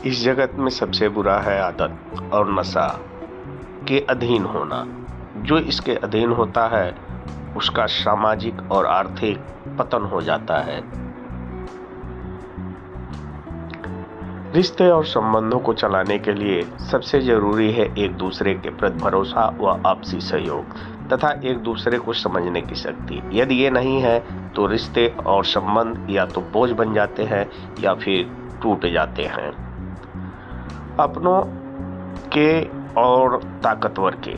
इस जगत में सबसे बुरा है आदत और नशा के अधीन होना। जो इसके अधीन होता है उसका सामाजिक और आर्थिक पतन हो जाता है। रिश्ते और संबंधों को चलाने के लिए सबसे जरूरी है एक दूसरे के प्रति भरोसा व आपसी सहयोग तथा एक दूसरे को समझने की शक्ति। यदि ये नहीं है तो रिश्ते और संबंध या तो बोझ बन जाते हैं या फिर टूट जाते हैं। अपनों के और ताकतवर के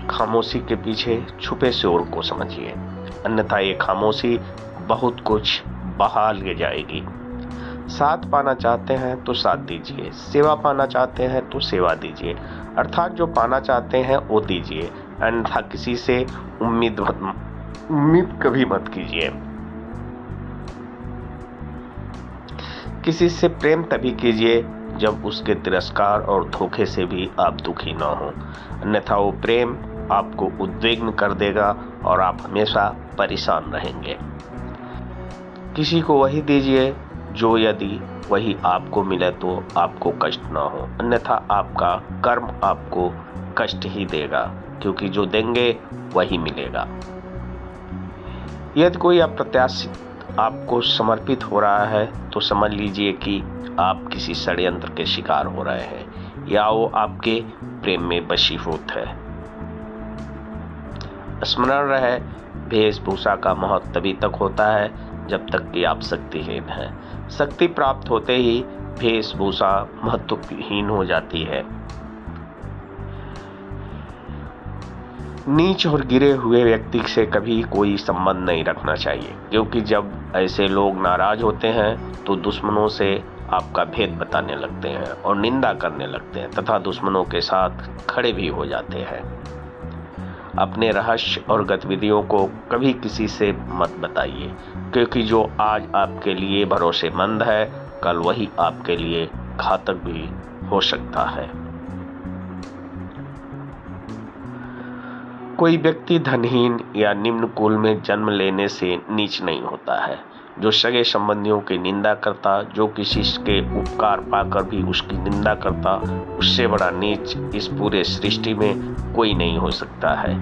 खामोशी के पीछे छुपे शोर को समझिए, अन्यथा ये खामोशी बहुत कुछ बहा ले जाएगी। साथ पाना चाहते हैं तो साथ दीजिए, सेवा पाना चाहते हैं तो सेवा दीजिए, अर्थात जो पाना चाहते हैं वो दीजिए, अन्यथा किसी से उम्मीद कभी मत कीजिए। किसी से प्रेम तभी कीजिए जब उसके तिरस्कार और धोखे से भी आप दुखी न हो, अन्यथा वो प्रेम आपको उद्विग्न कर देगा और आप हमेशा परेशान रहेंगे। किसी को वही दीजिए जो यदि वही आपको मिले तो आपको कष्ट न हो, अन्यथा आपका कर्म आपको कष्ट ही देगा, क्योंकि जो देंगे वही मिलेगा। यदि कोई अप्रत्याशित आपको समर्पित हो रहा है तो समझ लीजिए कि आप किसी षड्यंत्र के शिकार हो रहे हैं या वो आपके प्रेम में वशीभूत है। स्मरण रहे, वेशभूषा का महत्व तभी तक होता है जब तक कि आप शक्तिहीन हैं। शक्ति प्राप्त होते ही वेशभूषा महत्वहीन हो जाती है। नीच और गिरे हुए व्यक्ति से कभी कोई संबंध नहीं रखना चाहिए, क्योंकि जब ऐसे लोग नाराज होते हैं तो दुश्मनों से आपका भेद बताने लगते हैं और निंदा करने लगते हैं तथा दुश्मनों के साथ खड़े भी हो जाते हैं। अपने रहस्य और गतिविधियों को कभी किसी से मत बताइए, क्योंकि जो आज आपके लिए भरोसेमंद है कल वही आपके लिए घातक भी हो सकता है। कोई व्यक्ति धनहीन या निम्न कुल में जन्म लेने से नीच नहीं होता है। जो सगे संबंधियों की निंदा करता, जो किसी के उपकार पाकर भी उसकी निंदा करता, उससे बड़ा नीच इस पूरे सृष्टि में कोई नहीं हो सकता है।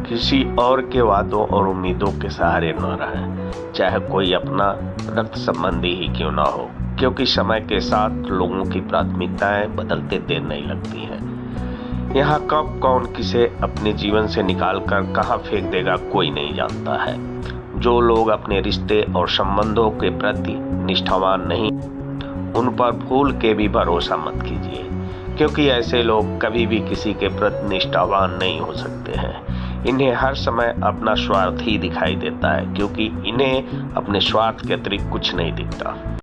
किसी और के वादों और उम्मीदों के सहारे न रहें, चाहे कोई अपना रक्त संबंधी ही क्यों ना हो, क्योंकि समय के साथ लोगों की प्राथमिकताएं बदलते देर नहीं लगती हैं। यहाँ कब कौन किसे अपने जीवन से निकालकर कहाँ फेंक देगा कोई नहीं जानता है। जो लोग अपने रिश्ते और संबंधों के प्रति निष्ठावान नहीं, उन पर भूल के भी भरोसा मत कीजिए, क्योंकि ऐसे लोग कभी भी किसी के प्रति निष्ठावान नहीं हो सकते हैं। इन्हें हर समय अपना स्वार्थ ही दिखाई देता है, क्योंकि इन्हें अपने स्वार्थ के अतिरिक्त कुछ नहीं दिखता।